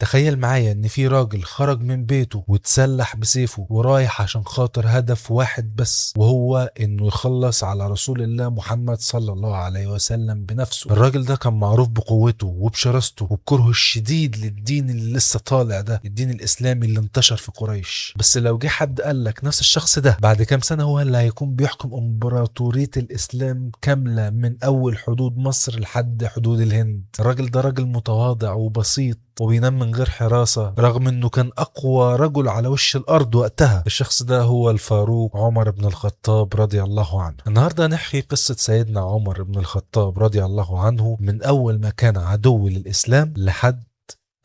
تخيل معايا ان في راجل خرج من بيته واتسلح بسيفه ورايح عشان خاطر هدف واحد بس، وهو انه يخلص على رسول الله محمد صلى الله عليه وسلم بنفسه. الراجل ده كان معروف بقوته وبشراسته وبكرهه الشديد للدين اللي لسه طالع ده، الدين الاسلامي اللي انتشر في قريش. بس لو جه حد قال لك نفس الشخص ده بعد كام سنة هو اللي هيكون بيحكم امبراطورية الاسلام كاملة من اول حدود مصر لحد حدود الهند، الراجل ده راجل متواضع وبسيط وبينام من غير حراسة رغم انه كان اقوى رجل على وش الارض وقتها. الشخص ده هو الفاروق عمر بن الخطاب رضي الله عنه. النهاردة نحكي قصة سيدنا عمر بن الخطاب رضي الله عنه من اول ما كان عدو للاسلام لحد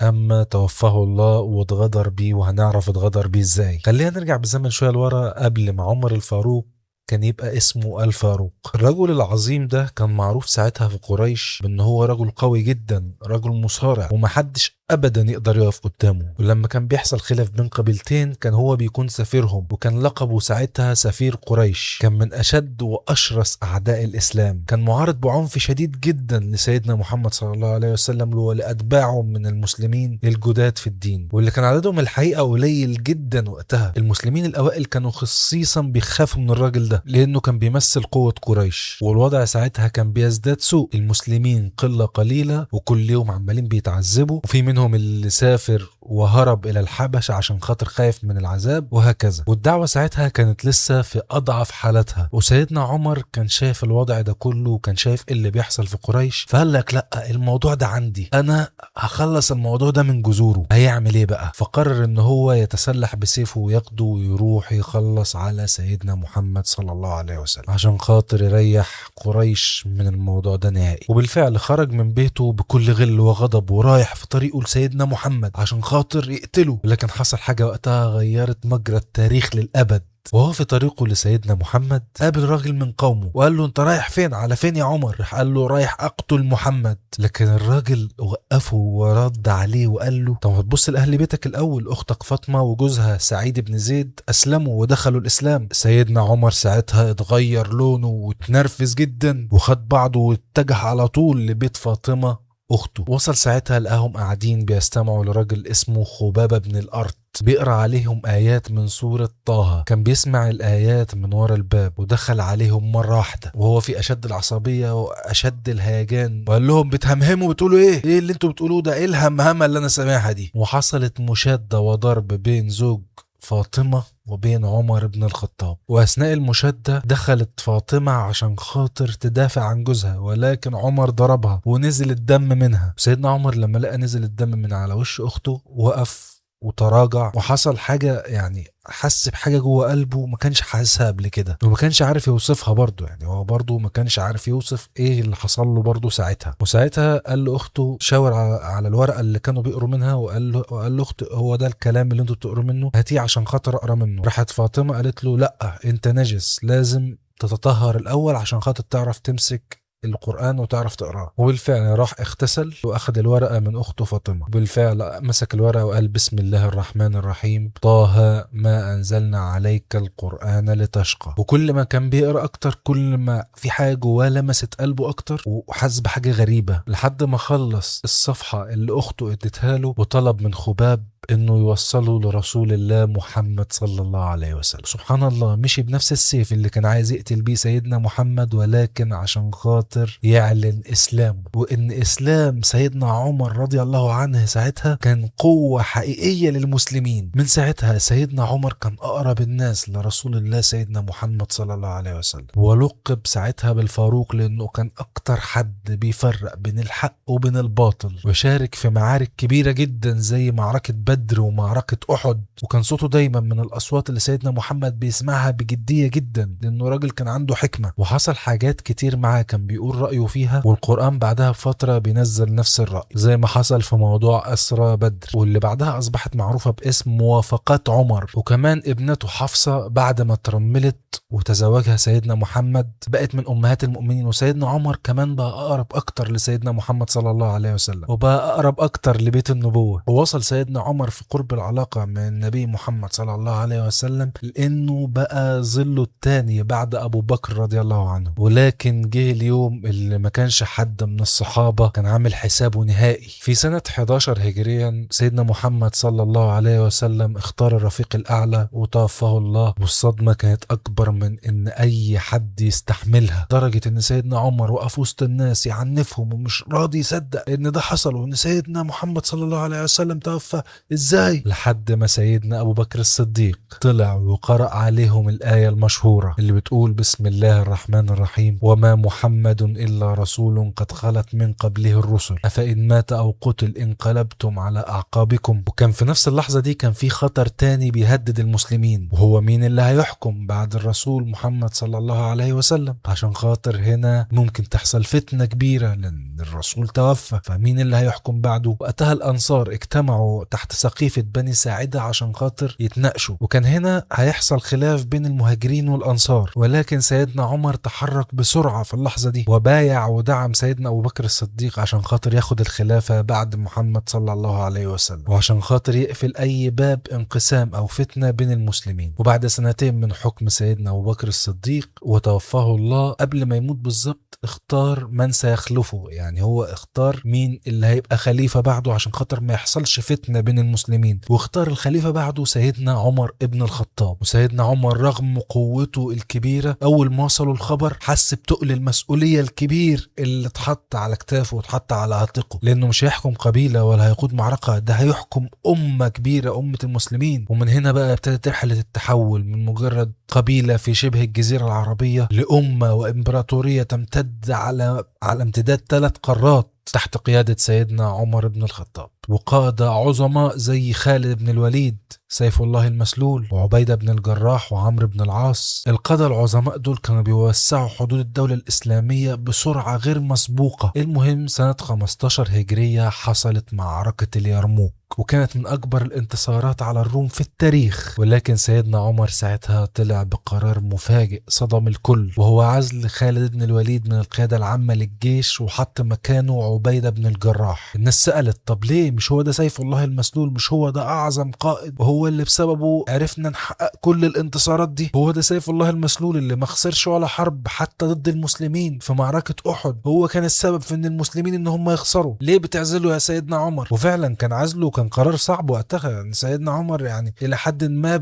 اما توفاه الله واتغدر بيه، وهنعرف اتغدر بيه ازاي. خلينا نرجع بالزمن شوية لورا قبل ما عمر الفاروق كان يبقى اسمه الفاروق. الرجل العظيم ده كان معروف ساعتها في قريش بان هو رجل قوي جدا، رجل مصارع ومحدش ابدا يقدر يقف قدامه. ولما كان بيحصل خلاف بين قبيلتين كان هو بيكون سفيرهم، وكان لقبه ساعتها سفير قريش. كان من اشد واشرس اعداء الاسلام، كان معارض بعنف شديد جدا لسيدنا محمد صلى الله عليه وسلم ولاتباعه من المسلمين الجداد في الدين، واللي كان عددهم الحقيقه قليل جدا وقتها. المسلمين الاوائل كانوا خصيصا بيخافوا من الراجل ده لانه كان بيمثل قوه قريش، والوضع ساعتها كان بيزداد سوء. المسلمين قله قليله وكل يوم عمالين بيتعذبوا، وفي منهم اللي سافر وهرب الى الحبشة عشان خاطر خايف من العذاب وهكذا. والدعوة ساعتها كانت لسه في اضعف حالتها، وسيدنا عمر كان شايف الوضع ده كله وكان شايف اللي بيحصل في قريش، فقال لك لا، الموضوع ده عندي انا، هخلص الموضوع ده من جذوره. هيعمل ايه بقى؟ فقرر ان هو يتسلح بسيفه وياخده ويروح يخلص على سيدنا محمد صلى الله عليه وسلم عشان خاطر يريح قريش من الموضوع ده نهائي. وبالفعل خرج من بيته بكل غل وغضب ورايح في طريقه لسيدنا محمد عشان خاطر يقتله. لكن حصل حاجة وقتها غيرت مجرى التاريخ للأبد. وهو في طريقه لسيدنا محمد قابل راجل من قومه وقال له انت رايح فين؟ على فين يا عمر؟ راح قال له رايح اقتل محمد. لكن الراجل وقفه ورد عليه وقال له طب هتبص لاهل بيتك الاول، اختك فاطمه وجوزها سعيد بن زيد اسلموا ودخلوا الاسلام. سيدنا عمر ساعتها اتغير لونه واتنرفز جدا وخد بعضه واتجه على طول لبيت فاطمه اخته. وصل ساعتها لقاهم قاعدين بيستمعوا لراجل اسمه خبابة بن الارض بيقرأ عليهم آيات من سورة طه. كان بيسمع الآيات من ورا الباب ودخل عليهم مرة واحدة وهو في أشد العصبية وأشد الهيجان وقال لهم بتهمهموا بتقولوا إيه اللي انتوا بتقولوه ده؟ إيه الهمهمة اللي أنا سامعها دي؟ وحصلت مشادة وضرب بين زوج فاطمة وبين عمر بن الخطاب. وأثناء المشادة دخلت فاطمة عشان خاطر تدافع عن جوزها، ولكن عمر ضربها ونزل الدم منها. سيدنا عمر لما لقى نزل الدم من على وش أخته وقف وتراجع، وحصل حاجة يعني حس بحاجة جوه قلبه ما كانش حاسسها قبل كده وما كانش عارف يوصفها برضه. يعني هو برضه ما كانش عارف يوصف ايه اللي حصل له برضه ساعتها. وساعتها قال له اخته، شاور على الورقة اللي كانوا بيقروا منها وقال له اخته هو ده الكلام اللي انتوا بتقروا منه؟ هاتيه عشان خاطر اقرا منه. راحت فاطمة قالت له لا، انت نجس، لازم تتطهر الاول عشان خاطر تعرف تمسك القرآن وتعرف تقراه. وبالفعل راح اغتسل واخد الورقة من اخته فاطمة. بالفعل مسك الورقة وقال بسم الله الرحمن الرحيم، طه ما انزلنا عليك القرآن لتشقى. وكل ما كان بيقرأ اكتر كل ما في حاجة جواه لمست قلبه اكتر وحس بحاجة غريبة، لحد ما خلص الصفحة اللي اخته اديتها له وطلب من خباب انه يوصله لرسول الله محمد صلى الله عليه وسلم. سبحان الله، مشي بنفس السيف اللي كان عايز يقتل بيه سيدنا محمد، ولكن عشان خاطر يعلن اسلامه، وان اسلام سيدنا عمر رضي الله عنه ساعتها كان قوة حقيقية للمسلمين. من ساعتها سيدنا عمر كان اقرب الناس لرسول الله سيدنا محمد صلى الله عليه وسلم، ولقب ساعتها بالفاروق لانه كان اكتر حد بيفرق بين الحق وبين الباطل، وشارك في معارك كبيرة جدا زي معركة بدر ومعركة أحد. وكان صوته دايما من الأصوات اللي سيدنا محمد بيسمعها بجدية جدا لأنه راجل كان عنده حكمة. وحصل حاجات كتير معاه كان بيقول رأيه فيها، والقرآن بعدها بفترة بينزل نفس الرأي زي ما حصل في موضوع أسرى بدر، واللي بعدها أصبحت معروفة باسم موافقات عمر. وكمان ابنته حفصة بعد ما ترملت وتزوجها سيدنا محمد بقت من أمهات المؤمنين، وسيدنا عمر كمان بقى أقرب أكتر لسيدنا محمد صلى الله عليه وسلم، وبقى أقرب أكتر لبيت النبوة. ووصل سيدنا عمر في قرب العلاقة من النبي محمد صلى الله عليه وسلم لأنه بقى ظله الثاني بعد أبو بكر رضي الله عنه. ولكن جه اليوم اللي ما كانش حد من الصحابة كان عامل حسابه نهائي. في سنة 11 هجريا سيدنا محمد صلى الله عليه وسلم اختار الرفيق الأعلى وتوفاه الله، والصدمة كانت أكبر من إن أي حد يستحملها، درجة إن سيدنا عمر وقف وسط الناس يعنفهم ومش راضي يصدق إن ده حصل وإن سيدنا محمد صلى الله عليه وسلم توفى إزاي، لحد ما سيدنا أبو بكر الصديق طلع وقرأ عليهم الآية المشهورة اللي بتقول بسم الله الرحمن الرحيم وما محمد إلا رسول قد خلت من قبله الرسل أفإن مات أو قتل انقلبتم على أعقابكم. وكان في نفس اللحظة دي كان في خطر تاني بيهدد المسلمين، وهو مين اللي هيحكم بعد الرسول محمد صلى الله عليه وسلم، عشان خاطر هنا ممكن تحصل فتنة كبيرة لأن الرسول توفى، فمين اللي هيحكم بعده. وقتها الأنصار اجتمعوا تحت سقيفة بني ساعدة عشان خاطر يتناقشوا، وكان هنا هيحصل خلاف بين المهاجرين والأنصار، ولكن سيدنا عمر تحرك بسرعة في اللحظة دي وبايع ودعم سيدنا أبو بكر الصديق عشان خاطر ياخد الخلافة بعد محمد صلى الله عليه وسلم، وعشان خاطر يقفل أي باب انقسام أو فتنة بين المسلمين. وبعد سنتين من حكم سيدنا أبو بكر الصديق وتوفاه الله، قبل ما يموت بالظبط اختار من سيخلفه، يعني هو اختار مين اللي هيبقى خليفة بعده عشان خاطر ما يحصلش فتنة بين المسلمين، واختار الخليفة بعده سيدنا عمر ابن الخطاب. وسيدنا عمر رغم قوته الكبيرة أول ما وصلوا الخبر حس بتقل المسؤولية الكبير اللي اتحط على كتافه واتحط على عاتقه، لأنه مش هيحكم قبيلة ولا هيقود معركة، ده هيحكم أمة كبيرة، أمة المسلمين. ومن هنا بقى ابتدت رحلة التحول من مجرد قبيلة في شبه الجزيرة العربية لأمة وإمبراطورية تمتد على امتداد 3 قارات تحت قيادة سيدنا عمر بن الخطاب، وقادة عظماء زي خالد بن الوليد سيف الله المسلول وعبيدة بن الجراح وعمرو بن العاص. القادة العظماء دول كانوا بيوسعوا حدود الدولة الإسلامية بسرعة غير مسبوقة. المهم سنة 15 هجرية حصلت معركة اليرموك، وكانت من أكبر الانتصارات على الروم في التاريخ، ولكن سيدنا عمر ساعتها طلع بقرار مفاجئ صدم الكل، وهو عزل خالد بن الوليد من القيادة العامة للجيش وحط مكانه عبيدة بن الجراح. الناس سألت طب ليه؟ مش هو ده سيف الله المسلول؟ مش هو ده أعظم قائد وهو اللي بسببه عرفنا نحقق كل الانتصارات دي؟ هو ده سيف الله المسلول اللي ما خسرش ولا حرب حتى ضد المسلمين في معركة أحد، هو كان السبب في ان المسلمين ان هم يخسروا، ليه بتعزله يا سيدنا عمر؟ وفعلا كان عزله كان قرار صعب وقتها، يعني سيدنا عمر يعني إلى حد ما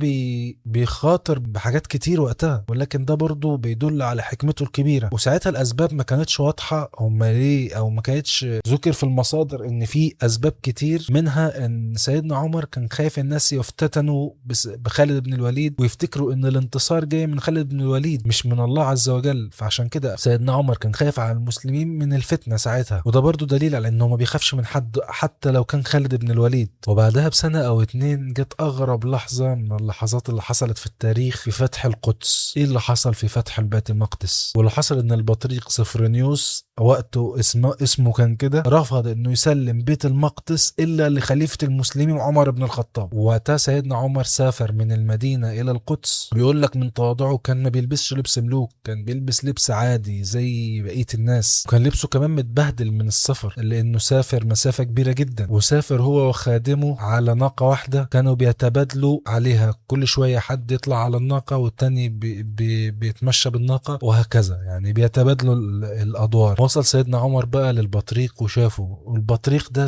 بيخاطر بحاجات كتير وقتها، ولكن ده برضو بيدل على حكمته الكبيرة. وساعتها الأسباب ما كانتش واضحة هم ليه، أو ما كانتش ذكر في المصادر إن في أسباب كتير، منها إن سيدنا عمر كان خايف الناس يفتتنوا بخالد بن الوليد ويفتكروا إن الانتصار جاي من خالد بن الوليد مش من الله عز وجل، فعشان كده سيدنا عمر كان خايف على المسلمين من الفتنة ساعتها. وده برضو دليل على إنه ما بيخافش من حد حتى لو كان خالد بن الوليد. وبعدها بسنة أو 2 جت أغرب لحظة من اللحظات اللي حصلت في التاريخ في فتح القدس. إيه اللي حصل في فتح بيت المقدس؟ واللي حصل إن البطريق صفرانيوس وقته اسمه كان كده رفض إنه يسلم بيت المقدس إلا لخليفة المسلمين عمر بن الخطاب. ووقتها سيدنا عمر سافر من المدينة إلى القدس، بيقول لك من تواضعه كان ما بيلبسش لبس ملوك، كان بيلبس لبس عادي زي بقية الناس، وكان لبسه كمان متبهدل من السفر لأنه سافر مسافة كبيرة جدا، وسافر هو وخادمه على ناقة واحدة كانوا بيتبادلوا عليها، كل شوية حد يطلع على الناقة والتاني بيتمشى بالناقة وهكذا، يعني بيتبادلوا الأدوار. وصل سيدنا عمر بقى للبطريق وشافه، والبطريق ده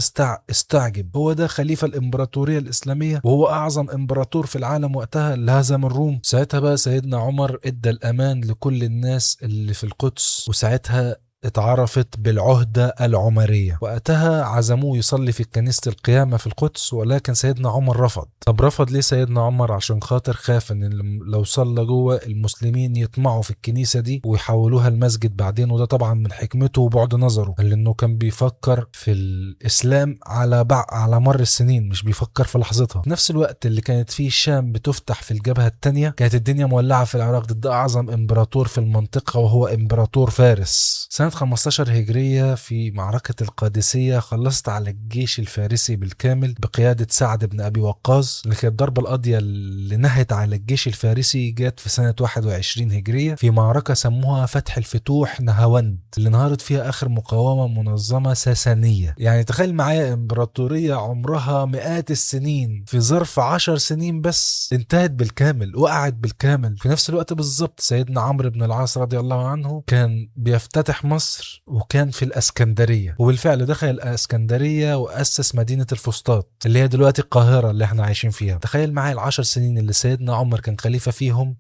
استعجب، هو ده خليفة الإمبراطورية الإسلامية وهو أعظم إمبراطور في العالم وقتها اللي هزم الروم. ساعتها بقى سيدنا عمر ادى الأمان لكل الناس اللي في القدس، وساعتها اتعرفت بالعهدة العمرية. وقتها عزموه يصلي في كنيسة القيامة في القدس، ولكن سيدنا عمر رفض. طب رفض ليه سيدنا عمر؟ عشان خاطر خاف ان لو صلى جوه المسلمين يطمعوا في الكنيسة دي ويحولوها المسجد بعدين، وده طبعا من حكمته وبعد نظره، لانه كان بيفكر في الاسلام على مر السنين، مش بيفكر في لحظتها. في نفس الوقت اللي كانت فيه الشام بتفتح في الجبهة التانية، كانت الدنيا مولعة في العراق ضد اعظم امبراطور في المنطقة وهو امبراطور فارس. سنة 15 هجرية في معركة القادسية خلصت على الجيش الفارسي بالكامل بقيادة سعد بن أبي وقاص، اللي كانت الضربة القاضية اللي نهت على الجيش الفارسي جات في سنة 21 هجرية في معركة سموها فتح الفتوح نهاوند، اللي انهارت فيها آخر مقاومة منظمة ساسانية. يعني تخيل معايا إمبراطورية عمرها مئات السنين في ظرف 10 سنين بس انتهت بالكامل، وقعت بالكامل. في نفس الوقت بالظبط سيدنا عمرو بن العاص رضي الله عنه كان بيفتتح مصر، وكان في الاسكندريه، وبالفعل دخل الاسكندريه واسس مدينه الفسطاط اللي هي دلوقتي القاهره اللي احنا عايشين فيها. تخيل معايا ال10 سنين اللي سيدنا عمر كان خليفه فيهم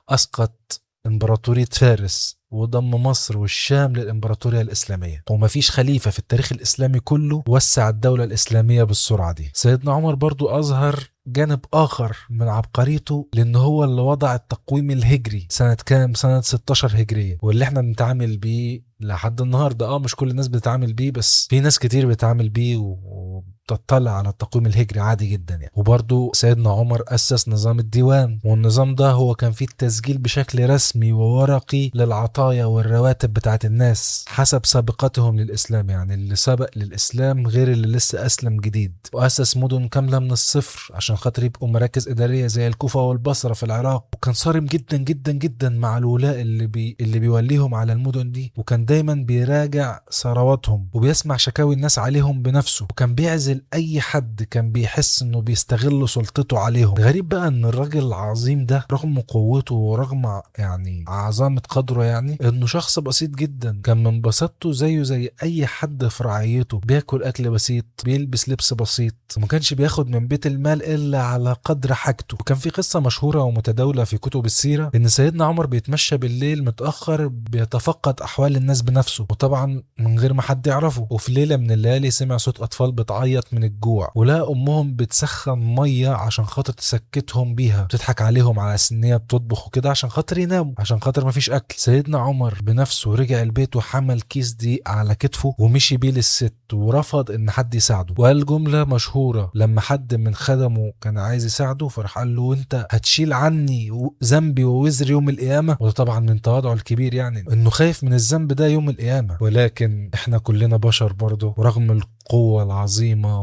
اسقط امبراطوريه فارس وضم مصر والشام للإمبراطورية الإسلامية، ومفيش خليفة في التاريخ الإسلامي كله وسع الدولة الإسلامية بالسرعة دي. سيدنا عمر برضو أظهر جانب آخر من عبقريته، لأن هو اللي وضع التقويم الهجري سنة كام؟ سنة 16 هجرية، واللي احنا بنتعامل بيه لحد النهاردة. مش كل الناس بتتعامل بيه، بس في ناس كتير بتتعامل بيه وتطلع على التقويم الهجري عادي جدا يعني. وبرضو سيدنا عمر أسس نظام الديوان، والنظام ده هو كان فيه التسجيل بشكل رسمي وورقي للعطايا والرواتب بتاعت الناس حسب سابقتهم للإسلام، يعني اللي سبق للإسلام غير اللي لسه أسلم جديد. وأسس مدن كاملة من الصفر عشان خاطر يبقوا مراكز إدارية زي الكوفة والبصرة في العراق، وكان صارم جدا جدا جدا مع الولاء اللي بيوليهم على المدن دي، وكان دايما بيراجع ثرواتهم وبيسمع شكاوي الناس عليهم بنفسه، وكان بيعزل أي حد كان بيحس إنه بيستغل سلطته عليهم. غريب بقى إن الراجل العظيم ده رغم قوته ورغم يعني عظمة قدره، يعني إنه شخص بسيط جدا، كان من بساطته زيه زي أي حد في رعيته، بياكل أكل بسيط، بيلبس لبس بسيط، وما كانش بياخد من بيت المال إلا على قدر حاجته. وكان في قصة مشهورة ومتداولة في كتب السيرة إن سيدنا عمر بيتمشى بالليل متأخر بيتفقد أحوال الناس بنفسه، وطبعا من غير ما حد يعرفه. وفي ليلة من الليالي سمع صوت أطفال بتعيط من الجوع، ولقى أمهم بتسخن مية عشان خاطر تسكتهم بيها، بتضحك عليهم على سنية بتطبخ وكده عشان خاطر يناموا، عشان خاطر ما فيش أكل. سيدنا عمر بنفسه رجع البيت وحمل كيس دقيق على كتفه ومشي بيه للست، ورفض إن حد يساعده، وقال جملة مشهورة لما حد من خدمه كان عايز يساعده، فراح قال له أنت هتشيل عني ذنبي ووزر يوم القيامة. وده طبعا من تواضعه الكبير، يعني إنه خايف من الذنب ده يوم القيامة. ولكن إحنا كلنا بشر برضه، ورغم القوة العظيمة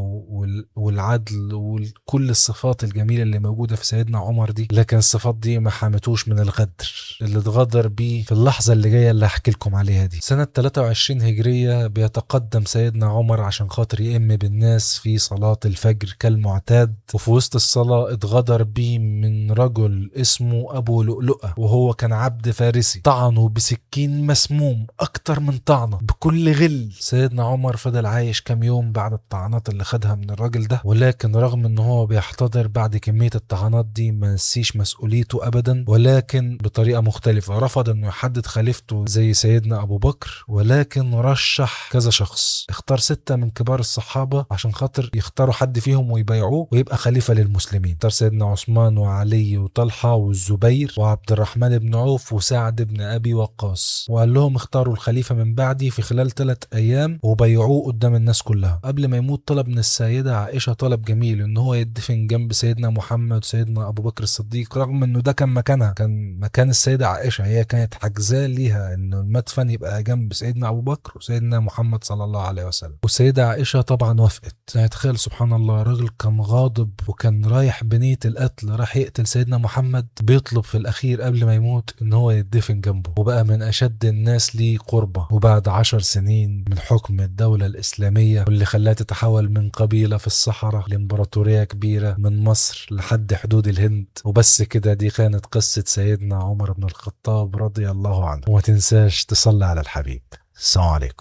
والعدل وكل الصفات الجميلة اللي موجودة في سيدنا عمر دي، لكن الصفات دي ما حامتوش من الغدر اللي اتغدر بيه في اللحظة اللي جاية اللي هحكي لكم عليها دي. سنة 23 هجرية بيتقدم سيدنا عمر عشان خاطر يئم بالناس في صلاة الفجر كالمعتاد، وفي وسط الصلاة اتغدر بيه من رجل اسمه أبو لؤلؤة، وهو كان عبد فارسي، طعنه بسكين مسموم أكتر من طعنه بكل غل. سيدنا عمر فضل عايش كام يوم بعد الطعنات اللي خدها من الراجل ده، ولكن رغم ان هو بيحتضر بعد كمية الطعنات دي ما نسيش مسؤوليته ابدا، ولكن بطريقة مختلفة. رفض انه يحدد خليفته زي سيدنا ابو بكر، ولكن رشح كذا شخص، اختار 6 من كبار الصحابة عشان خاطر يختاروا حد فيهم ويبايعوه ويبقى خليفة للمسلمين. اختار سيدنا عثمان وعلي وطلحة والزبير وعبد الرحمن بن عوف وسعد بن ابي وقاص، وقال لهم اختاروا الخليفة من بعدي في خلال 3 ايام وبايعوه قدام الناس كلها. قبل ما يموت طلب من السيدة عائشة طلب جميل، ان هو يدفن جنب سيدنا محمد وسيدنا ابو بكر الصديق، رغم انه ده كان مكانها، كان مكان السيدة عائشة، هي كانت حجزاه ليها انه المدفن يبقى جنب سيدنا ابو بكر وسيدنا محمد صلى الله عليه وسلم. والسيدة عائشة طبعا وافقت. يعني تخيل سبحان الله، راجل كان غاضب وكان رايح بنية القتل، راح يقتل سيدنا محمد، بيطلب في الاخير قبل ما يموت ان هو يدفن جنبه، وبقى من اشد الناس ليه قربة. وبعد 10 سنين من حكم الدولة الإسلامية واللي خلاها تتحول من قبيلة في الصحراء لإمبراطورية كبيرة من مصر لحد حدود الهند. وبس كده، دي كانت قصة سيدنا عمر بن الخطاب رضي الله عنه. وما تنساش تصلي على الحبيب. السلام عليكم.